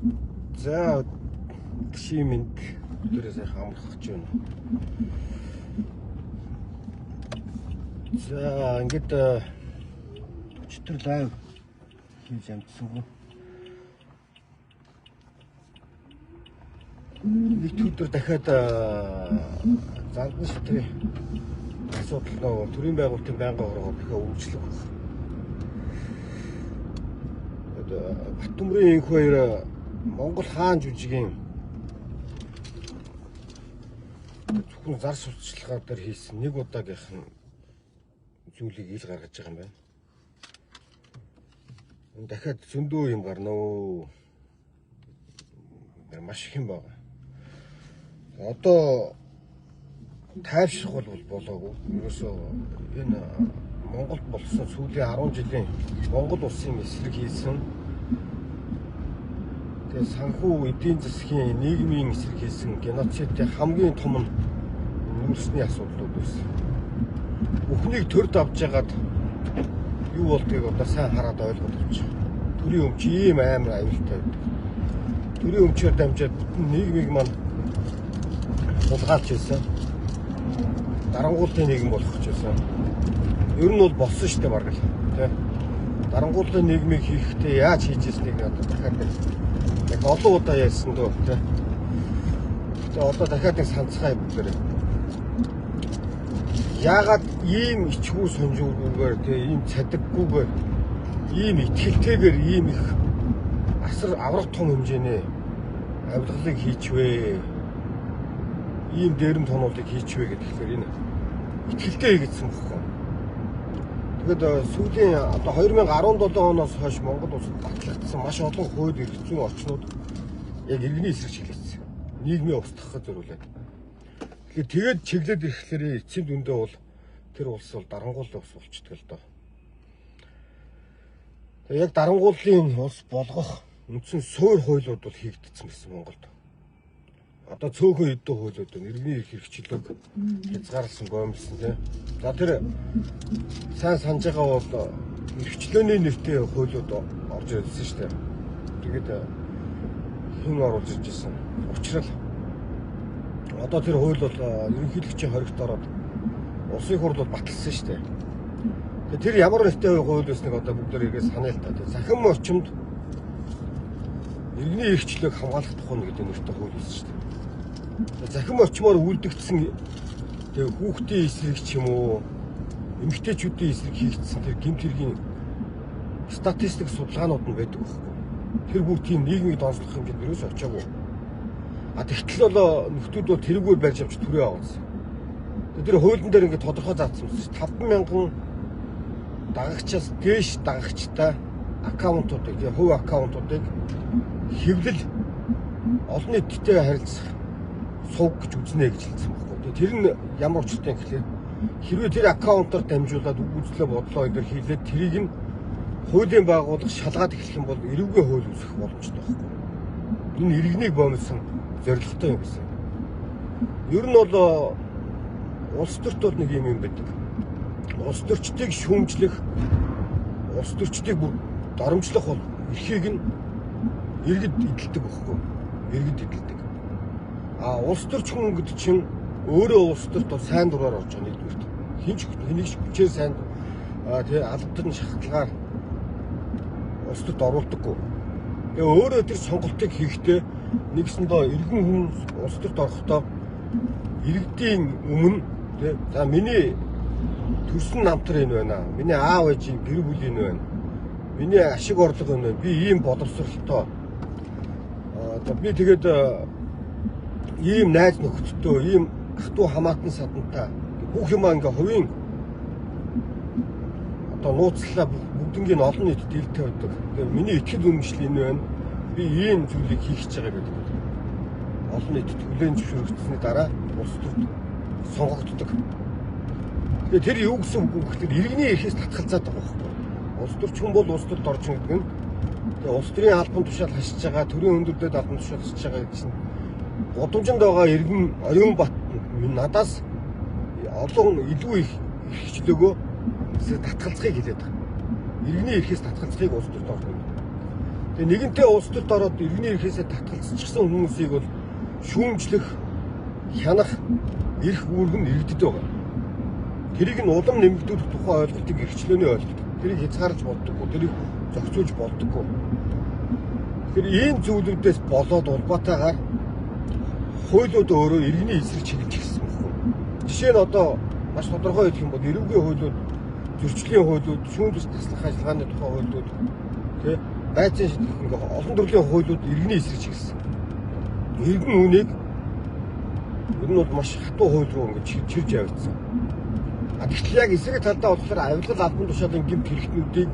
За шимэнд дээрээс амрах гэж байна. За ингээд өчтөр лайв хийж амжсангүй. Нэг өдөр дахиад зандан шитрээ асуудал нөө төрийн байгуулалтын байнгын хоргоо дахиад үргэлжлэх байна. Батбомрын энх хоёр Монгол хаан жүжигийн зөвхөн зар сурталчилгаа дээр хийсэн нэг удаагийнх нь зүйлийг ил гаргаж байгаа юм байна. Дахиад зөндөө юм гарна уу. Маш их юм байна. Одоо тайвшрах бол болоогүй. Ерөөсөө энэ Монголд болсон сүүлийн 10 жилийн Монгол улсын эсрэг хийсэн тэгээ санхүү эдийн засгийн нийгмийн эсрэг хийсэн геноцидын хамгийн том нь нүүрсний асуудлууд байсан. Бүхнийг төрд авч ягаад юу болдгийг одоо сайн хараад ойлгоод авчих. Төрийн өмч ийм амар аюултай байдаг. Төрийн өмчөөр дамжаад нийгмийг маань хулгайлж байсан. Дарангууллын нийгэм болох гэж байсан. Ер нь бол болсон шүү дээ баг л тий. Дарангууллын нийгмийг хийхдээ яаж хийж ирснийг одоо дахиад яг олон удаа ярьсан дөө тий. Тэгээ одоо дахиад нэг санацгай бүгдээрээ. Яагаад ийм ичгүү сонжуулгүйгээр тий ийм цадаггүйгээр ийм итгэлтэйгээр ийм их асар аврах том хэмжээний авилгалыг хийчвэ. Ийм дээрэм тонолыг хийчвэ гэхээр энэ итгэлтэй хийгдсэн бохоо. Тэгэд сүүлийн одоо 2017 оноос хойш Монгол улсад батлагдсан маш олон хууль эрх зүйн орчнууд яг иргэний эсрэг чиглэсэн. Нийгмийн устгахад зориулаад. Тэгэхээр тэгээд чиглээд ирэхлээр эцсийн дүндээ бол тэр улс бол дарангууллын улс болчихдог л доо. Тэгээд яг дарангууллын улс болгох үндсэн суур хуулиуд бол хийгдсэн байсан Монголд. Одоо цөөхөн эддүү хуулиуд байна. Иргэний эрх хэрэгчлэг хязгаарласан гомлсон тийм. За тэр сайн санаж байгаа бол эрхчлөөний нэртэй хуулиуд орж ирсэн шүү дээ. Тэгээд хэн оруулж ирж байсан. Учрал одоо тэр хууль бол ерөнхийлөгчийн хоригт ороод улсын хурлд баталсан шүү дээ. Тэгээд тэр ямар нэртэй хууль байсныг одоо бүгдээрээ санаа л та. Захин орчимд иргэний эрхчлөөг хамгаалах тухай гэдэг нэртэй хууль байсан шүү дээ. Захин орчмоор үлдэгдсэн тэг хүүхдийн эсрэг ч юм уу эмэгтэйчүүдийн эсрэг хийгдсэн тэр гэмт хэргийн статистик судалгаанууд нь байдаг байхгүй. Тэр бүр тийм нийгмийг донслох хэмжээнд ерөөсөө очиагүй. Тэгтэл бол нөхдүүд бол тэрүүгээр барьж авч түрээ авсан. Тэр хуулийн дээр ингээд тодорхой заасан юм шиг 50000 дагагчаас дээш дагагчтай аккаунтуудыг хувь аккаунтуудыг хэвлэл олон нийтэд харилцах сувг гэж үзнэ гэж хэлсэн байхгүй. Тэр нь ямар учиртай гэхлээр хэрвээ тэр аккаунтаар дамжуулаад үзлээ бодлоо эдгээр хийлээд тэрийг нь хуулийн байгууллага шалгаад эхлэх юм бол эрүүгийн хууль үүсэх боломжтой байхгүй. Энэ иргэнийг боомлсон зорилготой юм гэсэн. Ер нь бол улс төрт бол нэг юм байдаг. Улс төрчдийг шүүмжлэх, улс төрчдийг бүр доромжлох бол эрхийг нь иргэд эдэлдэг байхгүй. Иргэд эдэлдэг. Улс төрч хүн гэдэг чинь өөрөө улс төрт бол сайн дураар орж байгаа нэгдүгürt. Хинч хэнийг ч хүчээр сайн тэгээ албадан шахалгаар улс төрт оруулдаггүй. Тэгээ өөрөө тэр сонголтыг хийхдээ нэгсэндээ иргэн хүн улс төрт орохдоо иргэдийн өмнө тэгээ за миний төрсөн намтар энэ байна. Миний аав ээжийн гэр бүл энэ байна. Миний ашиг орлого энэ байна. Би ийм боловсролтой. Би тэгээд ийм найз нөхдөдөө ийм ах トゥ хамаатан садантай бүх юм ингээ хувийн одоо нууцлаа бүгднийг олон нийтэд дэлтэй байдаг. Тэгээ миний итгэл үнэмшил энэ байна. Би ийм зүйлийг хийх гэж байгаа гэдэг. Олон нийтэд хүлээн зөвшөөрөгдсөний дараа улс төрт сонгогддог. Тэгээ тэр юу гэсэн үг вэ гэхээр иргэний эрхээс татгалзаад байгаа байхгүй. Улс төрч хүн бол улс төрт орж ирдэг нь тэгээ улс төрийн албан тушаал хашиж байгаа, төрийн хүндрэлд албан тушаал хашиж байгаа гэсэн гудамжинд байгаа иргэн оюун бат надаас олон илүү их эрхчлөөгөө татгалзахыг хэлээд байгаа. Иргэний эрхээс татгалзахыг улс төрт ордог. Тэгээ нэгэнтээ улс төрд ороод иргэний эрхээсээ татгалзчихсан хүмүүсийг бол шүүмжлэх, хянах, эрх үүрэг нь иргэдэд байгаа. Тэрийг нь улам нэмэгдүүлэх тухай ойлголтыг эрхчлөөний ойлголт. Тэрийг хязгаарлаж болдоггүй, тэрийг зохицуулж болдоггүй. Тэгэхээр ийм зүйлүүдээс болоод улбаатайгаар хуулиуд өөрөө иргэний эсрэг чиглэж эхэлсэн байхгүй. Жишээ нь одоо маш тодорхой хэлэх юм бол эрүүгийн хуулиуд, зөрчлийн хуулиуд, шүүмжлэх таслах ажиллагааны тухай хуулиуд, тий, байцаан шийдэх ингээ олон төрлийн хуулиуд иргэний эсрэг чиглэсэн. Иргэн үнийг ер нь бол маш хатуу хууль руу ингээ чирж явагдсан. Гэтэл яг эсрэг талдаа болохоор авилгал албан тушаалын гэмт хэрэгтнүүдийг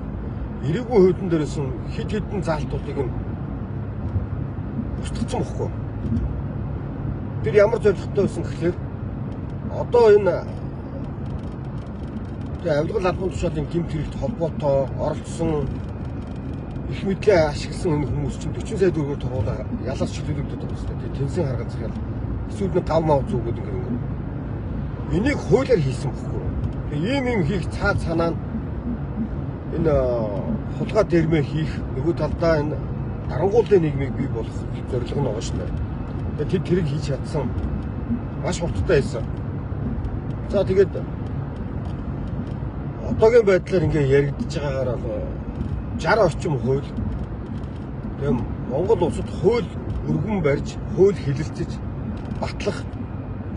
эрүүгийн хуулийн дээрээс хэд хэдэн заалтуудыг нь устгацсан бохгүй. Тэр ямар зорилготой байсан гэхээр одоо энэ авилгал албан тушаалын гэмт хэрэгт холбоотой оролцсон их мэдлээ ашигласан энэ хүмүүс чинь 40 сая төгрөгөөр торуулаа ялаж чөлөөлөгдөд байгаа юм байна. Тэнцэн харгаж захиал эсвэл нэг гав мав зүгүүд ингэ. Энийг хуулиар хийсэн бохгүй. Ийм хийх цаад санаа нь энэ хулгай дэрмээ хийх нөгөө талдаа энэ дарангуулын нийгмийг бий болох зорилго нь байгаа шүү дээ. Тэгээд тэрийг хийж чадсан маш хурдтай байсан. За тэгээд одоогийн байдлаар ингээ яригдж байгаагаар 60 орчим хууль. Тэгээд Монгол улсад хууль өргөн барьж, хууль хэлэлцэж батлах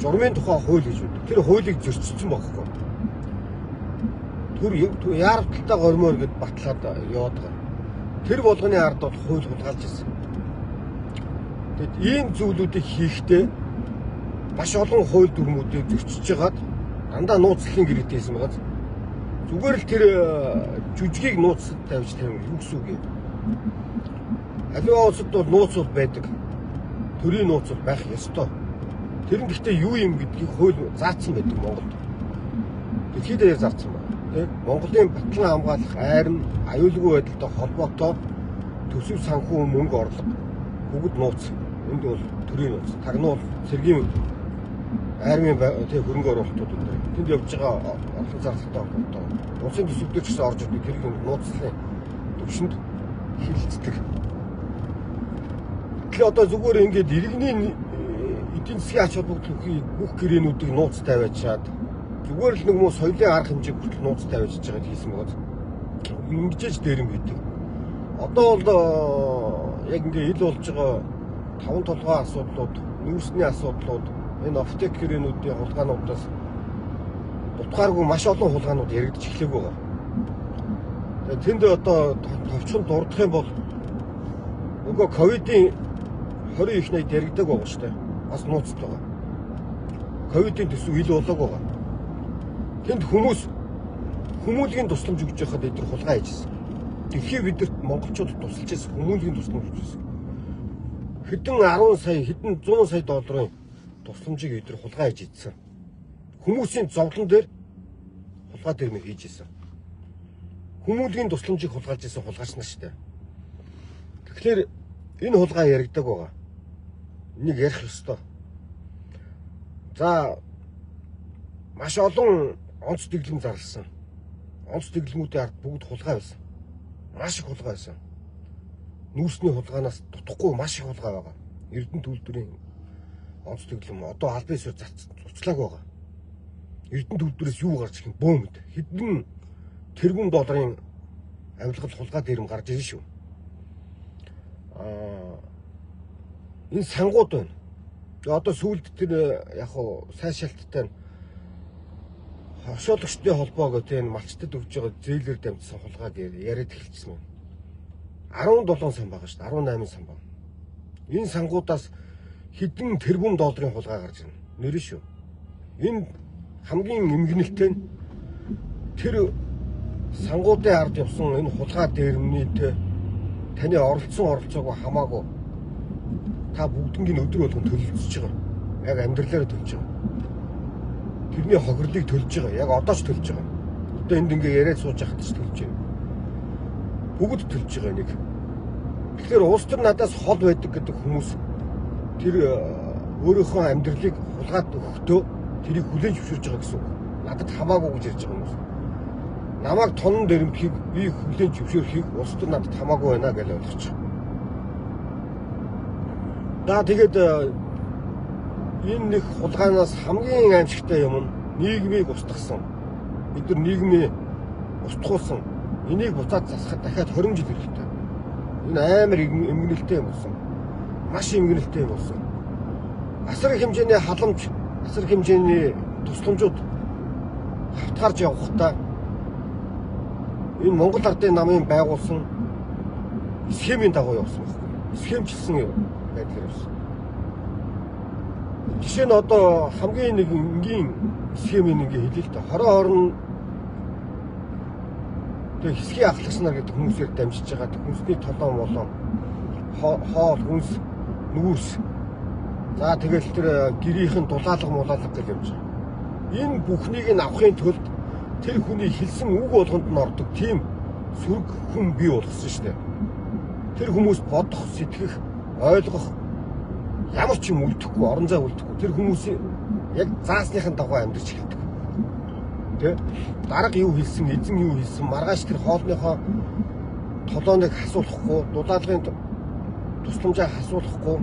журмын тухай хууль гэж үү. Тэр хуулийг зөрчилсөн байхгүй. Тэр яарав талтай гормоор гэд батлаад яваад байгаа. Тэр болгоны ард бол хууль хулгайлж ирсэн. Тэгэд ийм зүйлүүдийг хийхдээ маш олон хууль дүрмүүдийг зөрчиж хагаад дандаа нууцлалын гэрээтэй байсан байгаа. Зүгээр л тэр жүжигийг нууцад тавьж тавина юу гэсэн үг юм. Аливаа улсад бол нууц бол байдаг. Төрийн нууц бол байх ёстой. Тэр нь гэхдээ юу юм гэдгийг хууль заасан байдаг Монголд. Дэлхийд даяар заасан байна. Монголын батлан хамгаалах айрын аюулгүй байдалтай холбоотой төсөв санхүү мөнгө орлого бүгд нууц. Энд бол төрийн нууц. Тагнуул цэргийн армийн хөрөнгө оруулалтууд энэ. Тэнд явж байгаа олон зарлалтай холбоотой. Улсын төсөвдөр ч гэсэн орж ирдэг тэр нууцлалын төвшөнд хилэлцдэг. Тэгэхээр одоо зүгээр ингээд иргэний эдийн засгийн ач холбогдлын бүх гэрээнүүдийг нууц тавиачаад зүгээр л нэг муу соёлын арга хэмжээг хүртэл нууц тавиаж байгаа хийсэн байгаа. Ингэжж дээрэм гэдэг. Одоо бол яг ингээ ил болж байгаа 5 толгой асуудлууд, нүүрсний асуудлууд, энэ офтек гэрээнүүдийн хулгаануудаас дутгааргүй маш олон хулгаанууд яригдж эхлэх байгаа. Тэгээд тэнд одоо товчхон дурдах юм бол нөгөө ковидын 20 их найд яригдаг байгаа шүү дээ. Бас нууцтай байгаа. Ковидын төсөв ил болоог байгаа. Тэнд хүмүүлийн тусламж өгч байхад эдгээр хулгай хийжсэн. Дэлхий бидэрт монголчуудад тусалж байсан хүмүүлийн тусламж өгч байсан. Хэдэн 10 сая, хэдэн 100 сая долларын тусламжийг эдгээр хулгай хийж идсэн. Хүмүүсийн зовлон дээр хулгай дэрмээ хийж исэн. Хүмүүлийн тусламжийг хулгайлж исэн хулгайч нар шүү дээ. Тэгэхээр энэ хулгай яригдаг байгаа. Энийг ярих ёстой. За маш олон онц дэглэм зарласан. Онц дэглэмүүдийн ард бүгд хулгай байсан. Маш их хулгай байсан. Нүүрсний хулгаанаас дутхгүй маш их хулгай байгаа. Эрдэнэ төлбөрийн онц дэглэм одоо албан ёсоор цуцлааг байгаа. Эрдэнэ төлбөрөөс юу гарч ирэх юм бөөмд. Хэдэн тэрбум долларын авилгал хулгай дээрэм гарч ирнэ шүү. Энэ сангууд байна. Тэгээ одоо сүүлд тэр яг хуу сайн шалтгаан хошуулагчдын холбоо гэдэг энэ малчтад өгж байгаа зээлээр дамжсан хулгайг яриад эхэлсэн юм. 17 сан байгаа шүү дээ. 18 сан байна. Энэ сангуудаас хэдэн тэрбум долларын хулгай гарч ирнэ. Нэрэн шүү. Энэ хамгийн эмгэнэлтэй нь тэр сангуудын ард явсан энэ хулгай дээрмнийд таны оролцоогүй хамаагүй та бүгднийг өдөр болгон төлөвлөж байгаа. Яг амьдралаараа төлж байгаа. Тэрний хохирлыг төлж байгаа. Яг одоо ч төлж байгаа. Одоо энд ингээ яриад сууж байхад ч төлж байна. Бүгд төлж байгаа нэг. Тэгэхээр улс төр надаас хол байдаг гэдэг хүмүүс тэр өөрийнхөө амьдралыг хулгайд өгөхдөө тэрийг хүлээн зөвшөөрж байгаа гэсэн үг. Надад хамаагүй гэж ярьж байгаа хүмүүс. Намайг тонн дэрэмхийг би хүлээн зөвшөөрөхийг улс төр надад хамаагүй байна гэж ойлгож байгаа. За тэгээд энэ нэг хулгайнаас хамгийн аимшигтай юм нь нийгмийг устгасан. Бид нар нийгмийг устгуулсан. Энийг буцаад засахад дахиад 20 жил хэрэгтэй. Энэ амар эмгэнэлтэй юм болсон. Маш эмгэнэлтэй юм болсон. Асар их хэмжээний халамж, асар их хэмжээний тусламжууд хавтгарж явахдаа энэ Монгол Ардын намын байгуулсан схемийн дагуу явсан байхгүй. Схемчилсэн байдлаар явсан. Жишээ нь одоо хамгийн нэг энгийн схемийн нэг хэлээ л дээ. Хорон орн тэг хэсгийн ахлагч нар гэдэг хүмүүсээр дамжиж байгаа. Хүнсний толон болон хоол хүнс нүүрс. За тэгэл тэр гэрийнхэн дулаалга мулаалга гэж явж байгаа. Энэ бүхнийг нь авахын тулд тэр хүний хэлсэн үг болгонд нь ордог тийм сүрэг хүн бий болгосон шүү дээ. Тэр хүмүүс бодох, сэтгэх, ойлгох ямар ч юм үлдэхгүй, орон зай үлдэхгүй. Тэр хүмүүсийн яг заасныхын дагуу амьдарч эхэлдэг. Тэ? Дарга юу хэлсэн, эзэн юу хэлсэн, маргааш тэр хоолныхоо толооныг хасуулахгүй, дулаалгын тусламжаа хасуулахгүй,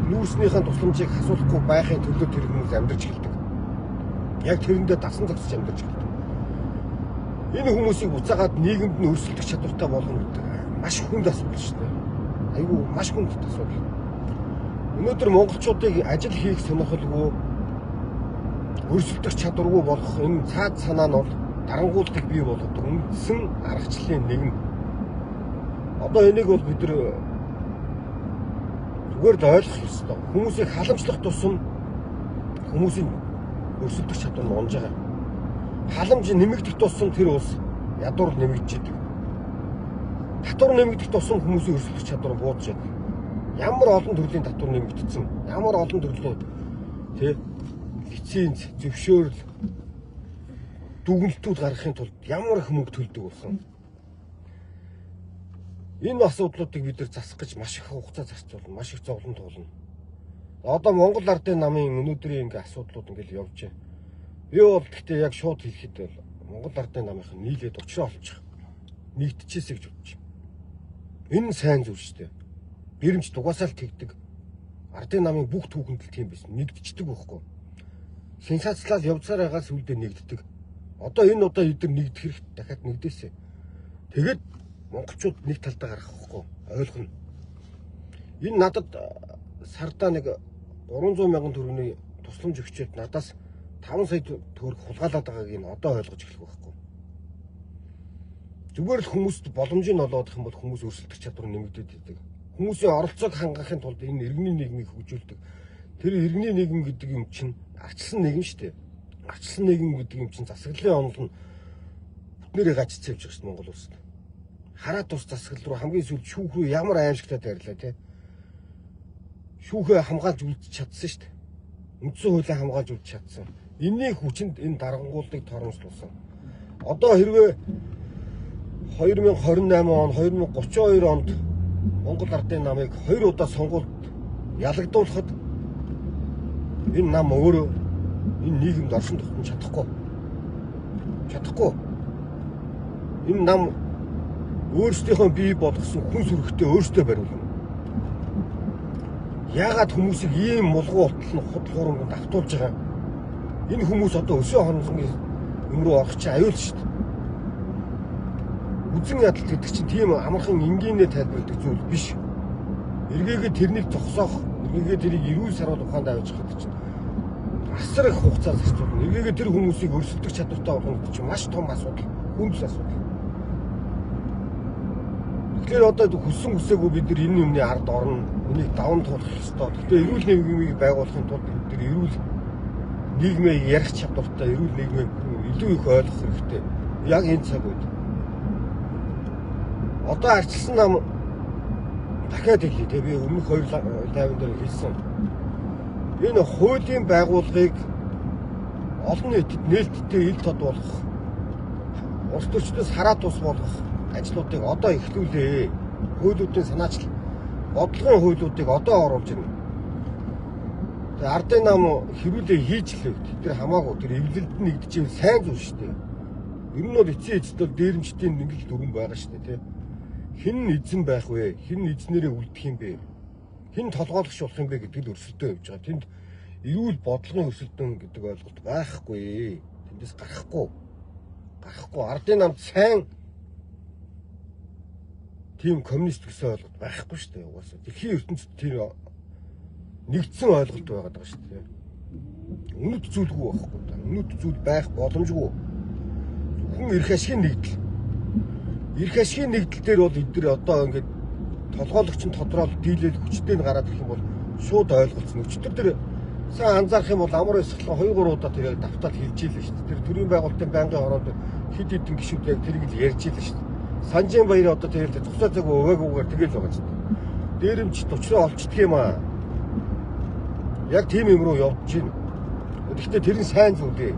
нүүрснийхэн тусламжийг хасуулахгүй байхын төлөө тэр хүмүүс амьдарч эхэлдэг. Яг тэрэндээ дасан зогсож амьдарч эхэлдэг. Энэ хүмүүсийг буцаагаад нийгэмд нь өрсөлдөх чадвартай болгоно гэдэг маш хүнд асуудал шүү дээ. Айгүй маш хүнд асуудал. Өнөөдөр монголчуудыг ажил хийх сонирхолгүй, өрсөлдөх чадваргүй болох энэ цаад санаа нь бол дарангуултыг бий болгодог үндсэн аргачлалын нэг нь. Одоо энийг бол бид нар зүгээр л ойлгох ёстой. Хүмүүсийг халамжлах тусам хүмүүсийн өрсөлдөх чадвар нь унж байгаа. Халамж нэмэгдэх тусам тэр улс ядуур нэмэгдэж идэг. Татвар нэмэгдэх тусам хүмүүсийн өрсөлдөх чадвар буудаж идэг. Ямар олон төрлийн татвар нэмэгдсэн, ямар олон төрлийн лиценз, зөвшөөрөл, дүгнэлтүүд гаргахын тулд ямар их мөнгө төлдөг болсон. Энэ асуудлуудыг бид нар засах гэж маш их хугацаа зарцуулна, маш их зовлон туулна. Одоо Монгол Ардын намын өнөөдрийн ингээ асуудлууд ингээл явж байна. Би бол гэхдээ яг шууд хэлэхэд бол Монгол Ардын намынх нь нийлээд учраа олчих. Нэгтчихээсэй гэж бодож байна. Энэ сайн зүйл шүү дээ. Бэрэмж дугасаал тэгдэг. Ардын намын бүх түүхэнд л тийм байсан. Нэгдчихдэг байхгүй. Сенсацлал явцаар байгаас үлдээ нэгддэг. Одоо энэ удаа эдгээр нэгдэх хэрэг дахиад нэгдээсэй. Тэгээд монголчууд нэг талдаа гарах байхгүй. Ойлгоно. Энэ надад сардаа нэг 300 мянган төгрөгийн тусламж өгчөөд надаас 5 сая төгрөг хулгайлаад байгааг нь одоо ойлгож эхлэх байхгүй. Зүгээр л хүмүүст боломжийг олгох юм бол хүмүүс өрсөлдөх чадвар нэмэгдээд идэг. Хүмүүсийн оролцоог хангахын тулд энэ иргэний нийгмийг хөгжүүлдэг. Тэр иргэний нийгэм гэдэг юм чинь арчилсан нийгэм шүү дээ. Арчилсан нийгэм гэдэг юм чинь засаглалын онол нь бүтнээрээ гажиж явж байгаа шүү Монгол улсад. Хараа тус засаглал руу хамгийн сүүлд шүүх рүү ямар аимшигтай дайрлаа те. Шүүхээ хамгаалж үлдчих чадсан шүү дээ. Үндсэн хуулийг хамгаалж үлдчих чадсан. Энэний хүчинд энэ дарангуулыг торомслуулсан. Одоо хэрвээ 2028 он, 2032 онд Монгол Ардын намыг 2 удаа сонгуульд ялагдуулахад энэ нам өөрөө энэ нийгэмд оршин тогтнож чадахгүй. Чадахгүй. Энэ нам өөрсдийнхөө бий болгосон хүн сүрэгтээ өөрсдөө бариулна. Яагаад хүмүүсийг ийм мулгуу болтол нь худал хуурманд автуулж байгаа? Энэ хүмүүс одоо өсөө хонцонгийн өмрөө орох чинь аюул шүү дээ. Үзэн ядалт гэдэг чинь тийм амархан энгийнээр тайлбарладаг зүйл биш. Эргээгээ тэрнийг зогсоох, эргээгээ тэрийг эрүүл сарвал ухаанд авч явах чинь асар их хугацаа зарцуулна. Эргээгээ тэр хүмүүсийг өрсөлдөх чадвартай болгох чинь маш том асуудал, хүнд асуудал. Тэгэхээр одоо хүссэн хүсээгүй бид нар энэ юмны ард орно. Энийг даван туулах ёстой. Гэхдээ эрүүл нийгмийг байгуулахын тулд бид нар эрүүл нийгмээ ярих чадвартай, эрүүл нийгмээ илүү их ойлгох хэрэгтэй. Яг энэ цаг үед. Одоо арчилсан нам дахиад хэлье те би өмнөх 250 дээр хэлсэн. Энэ хуулийн байгууллагыг олон нийтэд нээлттэй ил тод болох, улс төрчдөөс хараа тус болох ажлуудыг одоо эхлүүлээ. Хуулиудын санаачл бодлогын хуулиудыг одоо оруулж ирнэ. Тэгээ Ардын нам хэрүүлээ хийж лээ. Тэр хамаагүй тэр эвлэлд нэгдэж сайн зүйл шүү дээ. Ер нь бол эцсийн эцэд бол дээрэмчдийн нэг л дүрэн байгаа шүү дээ тий. Хэн эзэн байх вэ? Хэн эзнэрээ үлдэх юм бэ? хэн толгойлогч болох юм бэ гэдэг л өрсөлдөө явж байгаа. Тэнд эрүүл бодлогын өрсөлдөөн гэдэг ойлголт байхгүй. Тэндээс гарахгүй. Ардын намд сайн тийм коммунист гэсэн ойлголт байхгүй шүү дээ. Угаасаа дэлхийн ертөнцид тэр нэгдсэн ойлголт байгаад байгаа шүү дээ. Үнэт зүйлгүй байхгүй. Үнэт зүйл байх боломжгүй. Хүн эрх ашигын нэгдэл. Эрх ашигын нэгдэл дээр бол эдгээр одоо ингээд толгойлогч нь тодорхойлол дийлэл хүчтэй нь гараад ирэх юм бол шууд ойлголцсон. Өчтөр тэр сайн анзаарах юм бол амар өсгөлөн 2-3 удаа тэр яг давтаад хэлж ийлээ шүү дээ. Тэр төрийн байгуулалтын байнгын хороод хэд хэдэн гишүүд яг тэрийг л ярьж ийлээ шүү дээ. Санжийн баяр одоо тэгэл зогсоо цаг өвөөгүйгээр тэгэл байгаа шүү дээ. Дээрэмч төвчрөө олчдөг юм аа. Яг тийм юм руу явж байна. Гэхдээ тэр нь сайн зүйл дээ.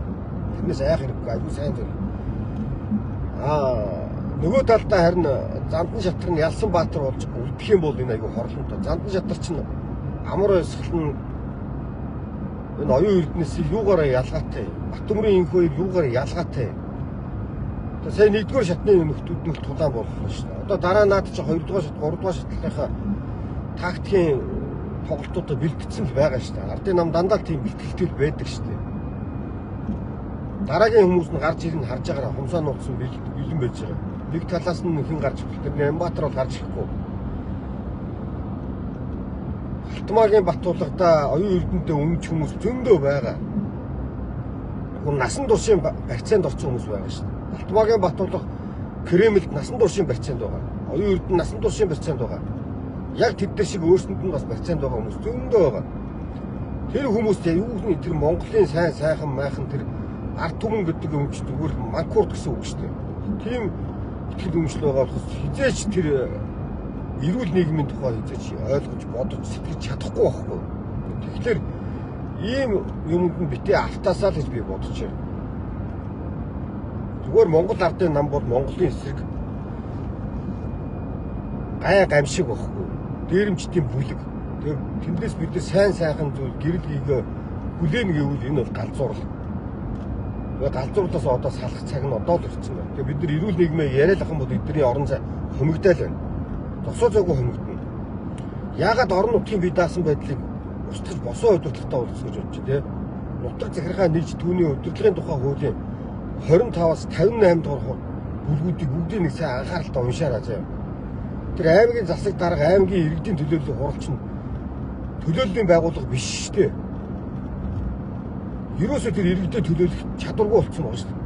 Тэрнээс айх хэрэггүй айгүй сайн зүйл. Нөгөө талдаа харин Зандан шатар нь Ялсан Баатар болж үлдэх юм бол энэ айгүй хорлонтой. Зандан шатар чинь амар өсгөл нь энэ оюун эрдэнэс юугаараа ялгаатай. Батөмрийн инх хоёр юугаараа ялгаатай. Тэгээ сая 1-р шатны нөхдүүд тулаан боллоо шүү дээ. Одоо дараа наад чи 2-р шат, 3-р шатлынхаа тактикийн тоглолтуудад бэлтгэсэн л байгаа шүү дээ. Ардын нам дандаа тийм бэлтгэлтэй байдаг шүү дээ. Дараагийн хүмүүс нь гарч ирнэ харж байгаараа хумсаа нууцсан бэлэн байж байгаа. Нэг талаас нь хэн гарч ирэх тэр Нямбатар бол гарч ирэхгүй. Алтмаагийн Батуулгада оюун эрдэнэтэй өмнөж хүмүүс зөндөө байгаа. Хүн насан туршийн барьцаанд орсон хүмүүс байгаа шүү дээ. Алтмаагийн Батуулга Кремльд насан туршийн барьцаанд байгаа. Оюун эрдэнэ насан туршийн барьцаанд байгаа. Яг тэд шиг өөрсөнд нь бас барьцаанд байгаа хүмүүс зөндөө байгаа. Тэр хүмүүс юу нэг тэр Монголын сайхан майхан тэр ард түмэн гэдэг юм чи зүгээр манкурд гэсэн үг шүү дээ. Тийм итгэл үнэмшил байгаа болохос хизээч тэр эрүүл нийгмийн тухай хизээч ойлгож бодож сэтгэж чадахгүй байхгүй. Тэгэхээр ийм юмд нь битээ автаасаа л гэж би бодож байна. Зүгээр Монгол ардын нам бол Монголын эсрэг гай гамшиг байхгүй. Дээрэмчдийн бүлэг. Тэр тэндээс бид сайн сайхан зүйл гэрэл хийгээ хүлээн гэвэл энэ бол галзуурл. Галзуурлаас одоо салах цаг нь одоо л ирсэн байна. Тэгээ бид нар эрүүл нийгмээ яриалах юм бол эдний орон зай хумигдаал байна. Зогсоо зайгүй хумигдана. Яагаад орон нутгийн бие даасан байдлыг устгаж босоо удирдлагатай болгосон гэж бодчих тий. Нутаг захиргаа нийлж түүний удирдлагын тухай хуулийн 25-аас 58 дугаар бүлгүүдийг бүгдийг нэг сайн анхааралтай уншаарай заяа. Тэр аймгийн засаг дарга аймгийн иргэдийн төлөөллийн хуралч нь төлөөллийн байгууллага биш шүү дээ. Ерөөсөө тэр иргэдэд төлөөлөх чадваргүй болцсон байна шүү дээ.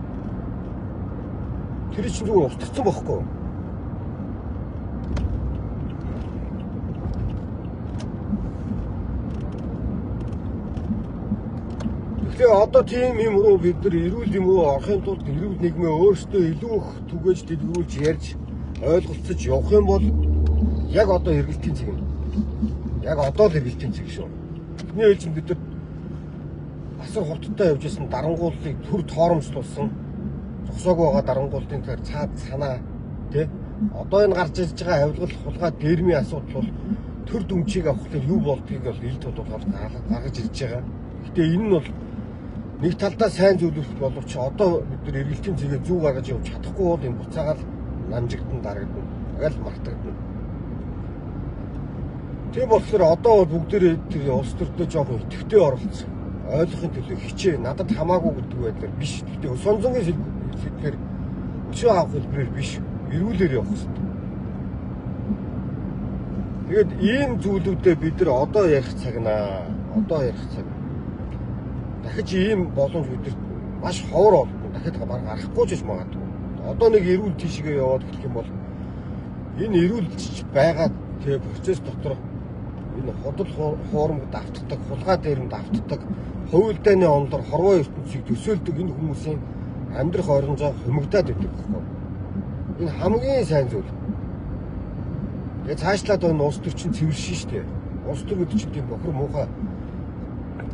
Тэр чинь зүгээр устгацсан байхгүй юу? Тэгэхээр одоо тийм юм руу бид нар эрүүл юм уу орохын тулд эрүүл нийгмээ өөрсдөө илүү их түгээж дэлгэрүүлж ярьж ойлголцож явах юм бол яг одоо эргэлтийн цаг юм. Яг одоо л эргэлтийн цаг шүү. Бидний ээлжинд бид нар асар хурдтай явж исэн дарангууллыг төр торомжлуулсан. Зогсоогүй байгаа дарангууллын тэр цаад санаа тий. Одоо энэ гарч ирж байгаа авилгал хулгай дээрмийн асуудал бол төр дүнчийг авахлаар юу болдгийг бол ил тодорхойлж гаргаж ирж байгаа. Гэтэ энэ нь бол нэг талдаа сайн зүйлс боловч одоо бид нар эргэлтийн цэгээ зүү гаргаж явж чадахгүй бол энэ буцаагаал намжигдан дарагдана. Тэгэл мартагдана. Тийм болохоор одоо бол бүгдээрээ тэр улс төртөө жоохон идэвхтэй оролцсон. Ойлгохын төлөө хичээ надад хамаагүй гэдэг байдлаар биш. Тэгтээ сонзонгийн сэдвээр өчөө авах хэлбэрээр биш. Эргүүлээр явах хэрэгтэй. Тэгээд ийм зүйлүүдэд бид нар одоо ярих цагнаа. Одоо ярих цаг. Дахиж ийм боломж бидэрт маш ховор болно. Дахиад баг гарахгүй ч гэж магадгүй. Одоо нэг эрүүл тийшээ яваад гэх юм бол энэ эрүүлж байгаа тэгээ процесс дотор энэ ходол хоормод автдаг, хулгай дээрмд автдаг, хувилдааны ондор хорвоо ертөнцийг төсөөлдөг энэ хүмүүсийн амьдрах орон зай хумигдаад байдаг байхгүй. Энэ хамгийн сайн зүйл. Тэгээ цаашлаад энэ улс төр чинь цэвэршин шүү дээ. Улс төр гэдэг чинь тийм бохор муухай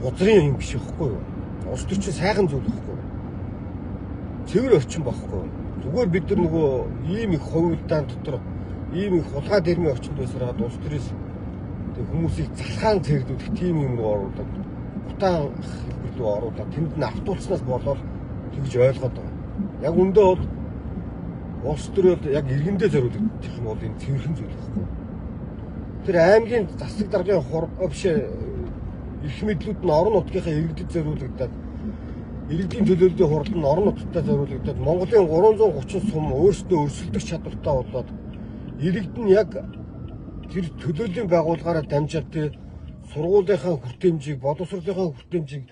бузрын юм биш байхгүй юу? Улс төр чинь сайхан зүйл байхгүй. Цэвэр орчин байхгүй. Зүгээр бид нар нөгөө ийм их хувилдаан дотор ийм их хулгай дээрмийн орчинд байсараад улс төрөөс хүмүүсийг залхаан цэгдүүлэх тийм юм руу оруулаад утаан хэлбэр рүү оруулаад тэнд нь автуулснаас болоод тэгж ойлгоод байгаа. Яг үндэ бол улс төрөд яг иргэндээ зориулдаг юм бол энэ цэвэрхэн зүйл байхгүй. тэр аймгийн засаг даргын биш эрх мэдлүүд нь орон нутгийнхаа иргэдэд зориулагдаад иргэдийн төлөөллийн хурал нь орон нутгад зориулагдаад Монголын 330 сум өөрсдөө өрсөлдөх чадвартай болоод иргэд нь яг тэр төлөөллийн байгууллагаараа дамжаад сургуулийнхаа хүртээмжийг, боловсролынхаа хүртээмжийг,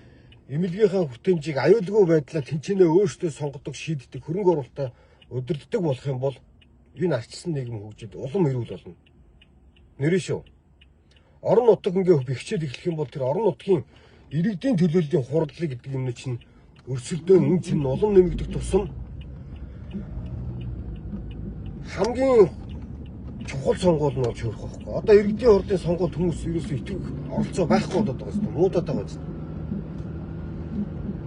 эмнэлгийнхаа хүртээмжийг аюулгүй байдлаар тэнцэнэ өөрсдөө сонгодог, шийддэг, хөрөнгө оруулалтаа удирддаг болох юм бол энэ арчилсан нийгэм хөгжиж улам эрүүл болно. Нэрээ шүү. Орон нутаг ингээ бэхжээд эхлэх юм бол тэр орон нутгийн иргэдийн төлөөллийн хурлыг гэдэг юм чинь өрсөлдөөн үнц нь улам нэмэгдэх тусам хамгийн чухал сонгуул нь болж хөрөх байхгүй. Одоо иргэдийн хурлын сонгуульд хүмүүс ерөөсөө итгэх оролцоо байхгүй болоод байгаа юм. Муудаад байгаа юм.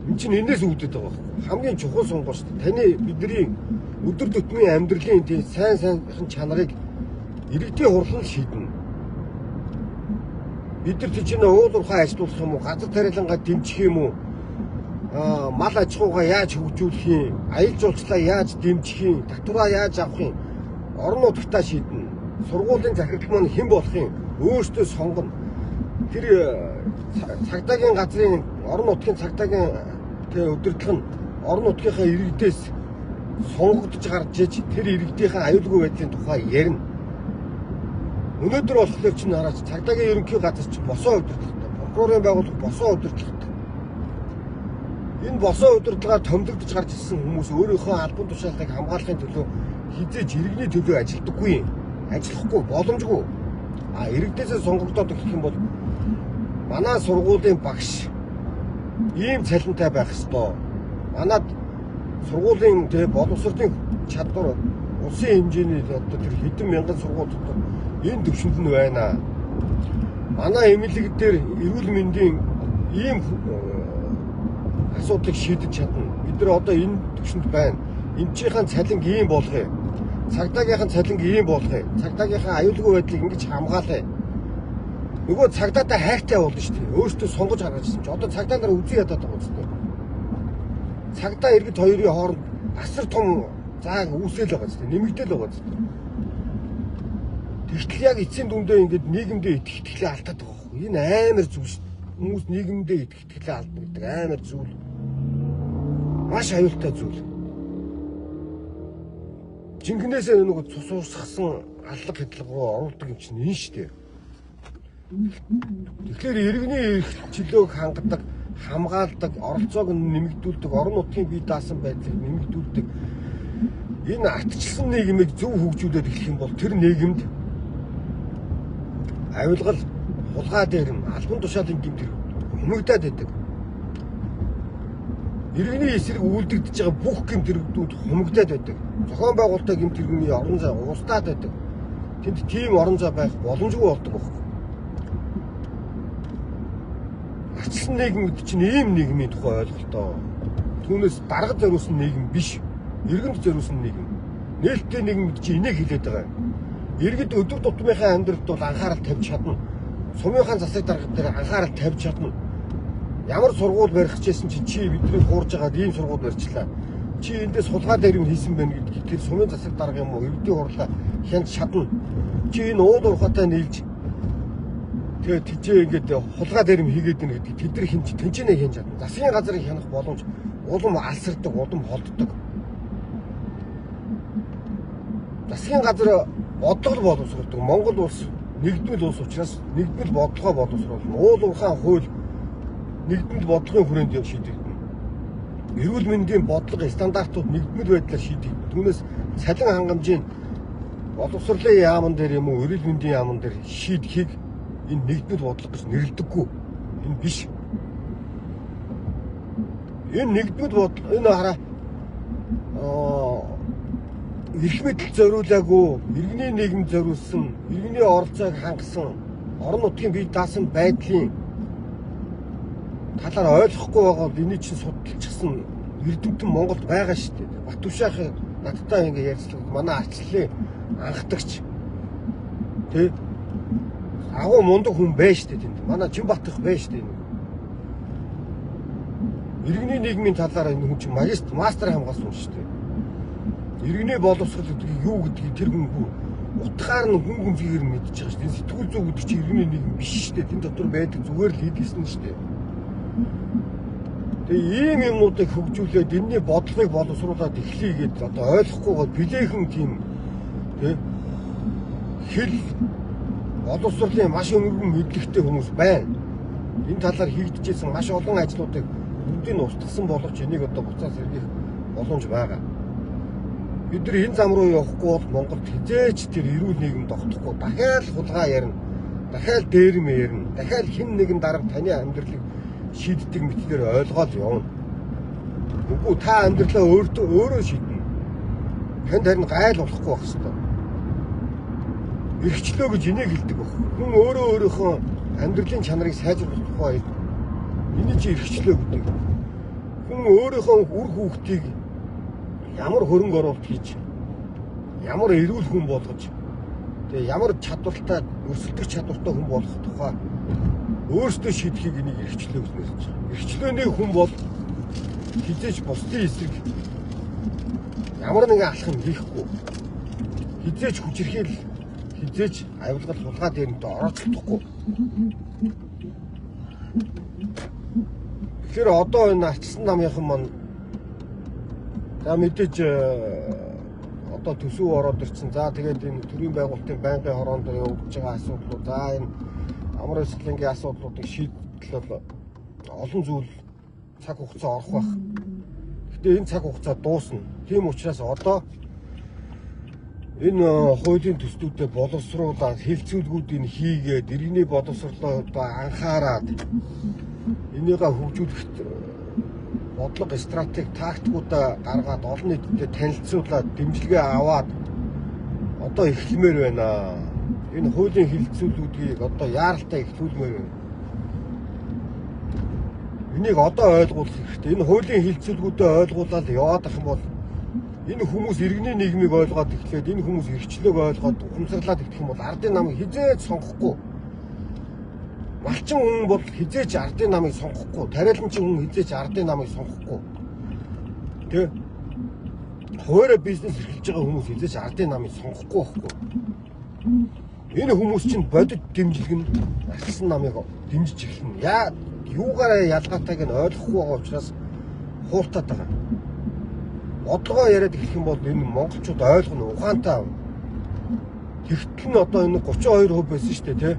Энд чинь энэс үүдээд байгаа байхгүй. Хамгийн чухал сонгуул шүү дээ. Таны бидний өдөр тутмын амьдралын тийм сайн чанарыг иргэдийн хурл нь шийднэ. Бид нар тийч уулуурхай ажилуулах юм уу, газар тариалангаа дэмжих юм уу, мал аж ахуйгаа яаж хөгжүүлэх юм, аялал жуулчлалаа яаж дэмжих юм, татвараа яаж авах юм, орон нутгатаа шийднэ. Сургуулийн захирал маань хэн болох юм, өөртөө сонгоно. Тэр цагдаагийн газрын орон нутгийн цагдаагийн удирдлага нь орон нутгийнхаа иргэдээс сонгогдож гарч иж тэр иргэдийнхээ аюулгүй байдлын тухай ярина. Өнөөдөр болохоор чинь хараач цагдаагийн ерөнхий газар чинь босоо удирдлагатай, прокурорын байгууллага босоо удирдлагатай. Энэ босоо удирдлагаар томилогдож гарч ирсэн хүмүүс өөрийнхөө албан тушаалыг хамгаалахын төлөө хизээж иргэний төлөө ажилдаггүй, ажиллахгүй боломжгүй. Иргэдээсээ сонгогдоод ирэх юм бол манай сургуулийн багш ийм цалинтай байх ёстой. Манад сургуулийн боловсролын чадвар улсын хэмжээний одоо тэр хэдэн мянган сургуулиуд энэ төвшөнд нь байна. Манай эмнэлэг дээр эрүүл мэндийн ийм асуудлыг шийдэж чадна. Бид нар одоо энэ төвшөнд байна. Эмчийнхэн цалинг ийм болгоё. Цагдаагийнхэн цалинг ийм болгоё. Цагдаагийнхаа аюулгүй байдлыг ингэж хамгаалъя. Нөгөө цагдаатай хайртай болно шүү дээ. Өөртөө сонгож харгаж ирсэн чи одоо цагдаа нар үзий ядаад байгаа үстэй. Цагдаа иргэд хоёрын хооронд асар том зааг үүсэл байгаа зү. Нэмэгдэл байгаа зү. Тэгтэл яг эцсийн дүндээ ингээд нийгэмдээ итгэх итгэлээ алдаад байгаа хөө. Энэ амар зүйл шүү. Хүмүүс нийгэмдээ итгэх итгэлээ алдна гэдэг амар зүйл. Маш аюултай зүйл. Жинхнээсээ нөгөө цус уусгасан аллаг хэдлэг руу оруулдаг юм чинь энэ шүү дээ. Тэгэхээр иргэний эрх чөлөөг хангадаг, хамгаалдаг, оролцоог нэмэгдүүлдэг, орон нутгийн бие даасан байдлыг нэмэгдүүлдэг. Энэ ардчилсан нийгмийг зөв хөгжүүлээд эхлэх юм бол тэр нийгэмд авилгал, хулгай дээрм, албан тушаалын гэмт хэрэг хумигдаад байдаг. Иргэний эсрэг үйлдэгдэж байгаа бүх гэмт хэрэгтүүд хумигдаад байдаг. Зохион байгуулалтын гэмт хэрэгний орон зай устдаад байдаг. Тэнд тийм орон зай байх боломжгүй болдог байхгүй. Ардчилсан нийгэм гэдэг чинь ийм нийгмийн тухай ойлголтоо. Түүнээс дарга зориулсан нийгэм биш. Иргэнд зориулсан нийгэм. Нээлттэй нийгэм гэдэг чинь энийг хэлээд байгаа юм. Иргэд өдөр тутмынхаа амьдралд бол анхаарал тавьж чадна. Сумынхаа засаг дарга дээр анхаарал тавьж чадна. Ямар сургууль барих гэжсэн чи бидний хуурж байгаа ийм сургууль барьчлаа. Чи эндээс хулгай дээр юм хийсэн байна гэдгийг тэр сумын засаг дарга юм уу иргэдийн хурлаа хянж чадна. Чи энэ уул уурхатай нийлж тэгээд тийчээ ингээд хулгай дээр юм хийгээд байна гэдгийг тэд нар хинж тэнцэнэ хянж чадна. Засгийн газрыг хянах боломж улам алсардаг, улам холддог. Засгийн газар бодлого боловсруулдаг. Монгол улс нэгдмэл улс учраас нэгдмэл бодлогоо боловсруулна. Уул уурхай хууль нэгдмэл бодлогын хүрээнд яг шийдэгдэнэ. Эрүүл мэндийн бодлого стандартууд нэгдмэл байдлаар шийдэгдэнэ. Түүнээс цалин хангамжийн боловсролын яамн дээр юм уу, эрүүл мэндийн яамн дээр шийдэхийг энэ нэгдмэл бодлого гэж нэрлэдэггүй. Энэ биш. Энэ нэгдмэл бодлого энэ хараа эрх мэдэл зориулаагүй, иргэний нийгэм зориулсан, иргэний оролцоог хангасан, орон нутгийн бие даасан байдлын талаар ойлгохгүй байгаа бол энийг чинь судалчихсан эрдэмтэн Монголд байгаа шүү дээ. Батүшаах надтай ингээ ярьцлаа. Манай арчлалын анхдагч тий агуу мундаг хүн байж шүү дээ тэнд. Манай Чинбатах байж шүү дээ. Иргэний нийгмийн талаар энэ хүн чинь мастер хамгаалсан шүү дээ. Иргэний боловсрол гэдэг юу гэдгийг тэр хүн утгаар нь хүн гүнзгийгээр мэдчихэж байгаа шүү дээ. Сэтгүүл зүй гэдэг чинь иргэний нийгэм биш шүү дээ. Тэн дотор байдаг зүгээр л хийдсэн шүү дээ. Тэгээ ийм юмнуудыг хөгжүүлээд энэний бодлогыг боловсруулад эхлэе гэдээ одоо ойлгохгүй гол билээхэн тийм тий хэл боловсруулалтын маш өнөргөн мэдлэгтэй хүмүүс байна. Энэ талаар хийгдэжсэн маш олон ажлуудыг бүгдийг нь устгасан боловч энийг одоо буцаас сэргиэх боломж байгаа. Бид нар энэ зам руу явахгүй бол Монголд хизээч тэр эрүүл нийгэм тогтохгүй. Дахиад хулгай ярина. Дахиад дээрэм ярина. Дахиад хэн нэгэн дарга таны амьдралыг шийддэг мэтлэр ойлгоод явна. Үгүй та амьдралаа өөрөө шийднэ. Танд харин гайл болохгүй байх ёстой. Эрхчлөө гэж энийг хэлдэг баг. Хүн өөрийнхөө амьдралын чанарыг сайжруулах тухай энийг чи эрхчлөө гэдэг. Хүн өөрийнхөө үр хүүхдийг ямар хөрөнгө оруулалт хийж, ямар эрүүл хүн болгож, тэгээ ямар чадвартай, өрсөлдөх чадвартай хүн болох тухай өөрсдөө шийдэхийг энийг эрхчлөө гэж нэрлэж байгаа. Эрхчлөөний хүн бол хизээч бусдын эсрэг ямар нэгэн алхам хийхгүй. Хизээч хүчирхийл, хизээч авилгал хулгай дээрэнтэй орооцохдохгүй. Тэгэхээр одоо энэ ачсан намынхан маань за мэдээж одоо төсөв ороод ирсэн. За тэгээд энэ төрийн байгуулалтын байнгын хороонд явагдаж байгаа асуудлууд, за энэ амар эсрэлэнгийн асуудлуудыг шийдэл бол олон зүйл цаг хугацаа орох байх. Гэхдээ энэ цаг хугацаа дуусна. Тийм учраас одоо энэ хуулийн төслүүдэд боловсруулаад хэлцүүлгүүдийг хийгээд иргэний боловсруулалтаа анхаарад энийгээ хөгжүүлэхэд бодлого, стратеги, тактикуудаа гаргаад олон нийтэд танилцуулаад дэмжлэгээ аваад одоо эхлэмээр байна. Энэ хуулийн хэлэлцүүлүүдийг одоо яаралтай эхлүүлмээр байна. Энийг одоо ойлгуулах хэрэгтэй. Энэ хуулийн хэлэлцүүлгүүдэд ойлгуулаад яваад ах юм бол энэ хүмүүс иргэний нийгмийг ойлгоод эхлээд энэ хүмүүс эрхчлөөг ойлгоод ухамсарлаад эхлэх юм бол ардын намыг хизээч сонгохгүй. Малчин хүн бол хизээч ардын намыг сонгохгүй. Тариаланчин хүн хизээч ардын намыг сонгохгүй. Тэ? Хуваараа бизнес эрхэлж байгаа хүмүүс хизээч ардын намыг сонгохгүй байхгүй. Энэ хүмүүс чинь бодит дэмжлэг нь ачсан намыг дэмжиж эхэлнэ. Яа юугаараа ялгаатайг нь ойлгохгүй байгаа учраас хууртаад байгаа. Бодлогоо яриад эхлэх юм бол энэ монголчууд ойлгоно, ухаантай. Тэгтэл нь одоо энэ 32% байсан шүү дээ, тий?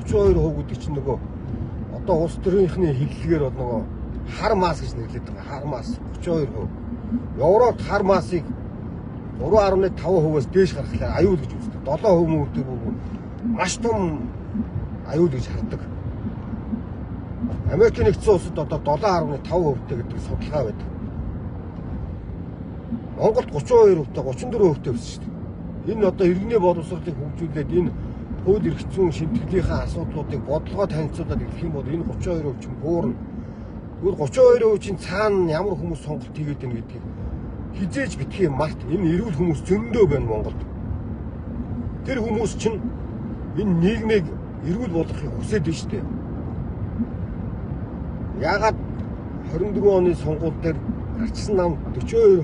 32% гэдэг чинь нөгөө одоо улс төрийнхний хэллэгээр бол нөгөө хар мас гэж нэрлэдэг байгаа. Хар мас 32%. Европод хар масыг 3.5%-аас дээш гаргахлаар аюул гэж үздэг. 7% мөрдөг маш том аюул гэж хардаг. Америк нэгдсэн улсад одоо 7.5%-тэй гэдэг судалгаа байдаг. Монголд 32%-тай 34%-тэй байсан шүү дээ. Энэ одоо иргэний боловсролыг хөгжүүлээд энэ хууль эрх зүйн шимтгэлийнхаа асуудлуудыг бодлогоо танилцуулаад ирэх юм бол энэ 32% чинь буурна. Тэгвэл 32% чинь цаана ямар хүмүүс сонголт хийгээд байна гэдгийг хизээж битгий март энэ эрүүл хүмүүс зөндөө байна Монголд. Тэр хүмүүс чинь энэ нийгмийг эрүүл болгохыг хүсээд байна шүү дээ. Яагаад 24 оны сонгуул дээр ачсан нам 42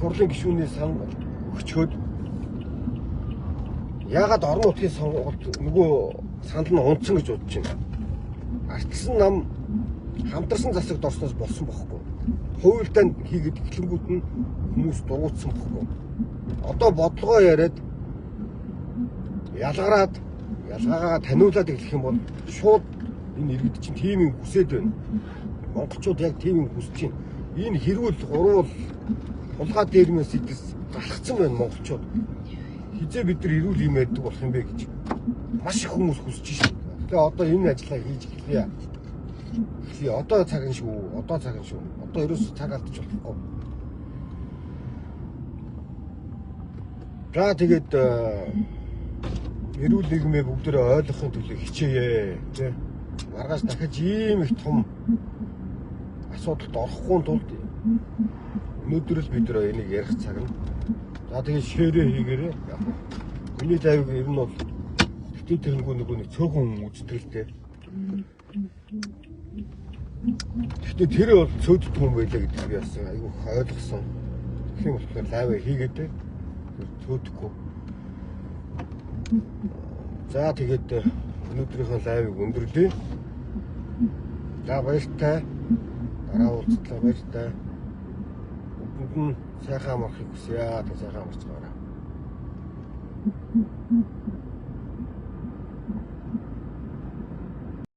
хурлын гишүүний сан өгчөөд яагаад орон нутгийн сонгуульд нөгөө санал нь унтсан гэж бодож байна. Ачсан нам хамтарсан засагт орсноос болсон бохоггүй. Хуультай хийгээд эхлэнгүүд нь хүмүүс дургуутсан бохоггүй. Одоо бодлогоо яриад ялгаагаа таниулаад эхлэх юм бол шууд энэ иргэд чинь тийм юм хүсээд байна. Монголчууд яг тийм юм хүсэж байна. Энэ хэрүүл гурвал хулгай дээрмээс идэс галахсан байна монголчууд. Хизээ бид нар эрүүл юм ярьдаг болох юм бэ гэж маш их хүмүүс хүсэж байна. Тэгээ одоо энэ ажлаа хийж эхлэе. Одоо цагаан шүү. Одоо ерөөс цаг алдчих болохгүй. За тэгээд эрүүл нийгмээ бүгдээрээ ойлгохын төлөө хичээе. Тэ. Маргааш дахиж ийм их том асуудалд орохгүй тулд өнөөдөр л бид нөө энийг ярих цаг нь. За тэгээд ширээ хийгээрээ. Миний тайваг ер нь бол тэтгэл тэрнгүү нөгөө нэг цөөхөн үзтрэлтэй. Гэхдээ тэр бол цөөддөг юм байлаа гэдэг би бас айгүй ойлгосон. юм болохоор лайв хийгээд цөөдөхгүй. За тэгээд өнөөдрийнхөө лайвыг өндөрлөе. За баяртай. Дараа уулзлаа баяртай. Бүгд нь сайхан амархыг хүсье. Та сайхан амарч байгаарай.